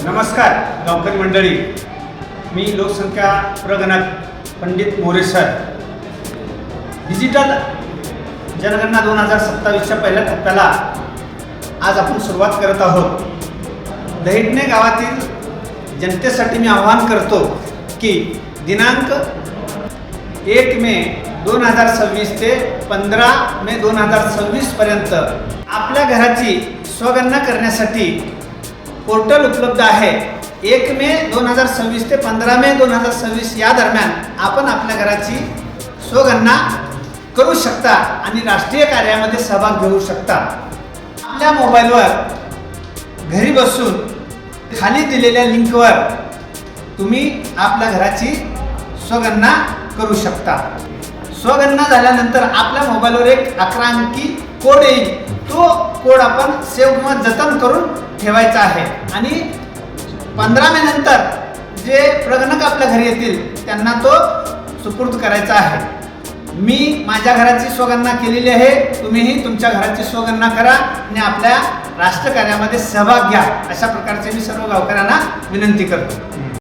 नमस्कार गावकरी मंडळी, मी लोकसंख्या प्रगणक पंडित मोरे सर. डिजिटल जनगणना 2027च्या पहिल्या टप्प्याला आज आपण सुरुवात करत आहोत. दहिटणे गावातील जनतेसाठी मी आवाहन करतो की दिनांक 1 मे 2026 ते 15 मे 2026 पर्यंत आपल्या घराची स्वगणना करण्यासाठी पोर्टल उपलब्ध आहे. 1 मे 2026 ते 15 मे 2026 या दरम्यान आपण आपल्या घराची स्वगणना करू शकता आणि राष्ट्रीय कार्यामध्ये सहभाग घेऊ शकता. आपल्या मोबाईलवर घरी बसून खाली दिलेल्या लिंकवर तुम्ही आपल्या घराची स्वगणना करू शकता. स्वगणना झाल्यानंतर आपल्या मोबाईलवर एक 11 अंकी कोड येईल. तो कोड आपण सेव्ह किंवा जतन करून ठेवायचा आहे आणि 15 मे नंतर जे प्रगणक आपल्या घरी येतील त्यांना तो सुपूर्द करायचा आहे. मी माझ्या घराची स्वगणना केलेली आहे. तुम्हीही तुमच्या घराची स्वगणना करा आणि आपल्या राष्ट्रकार्यामध्ये सहभाग घ्या, अशा प्रकारचे मी सर्व गावकऱ्यांना विनंती करतो.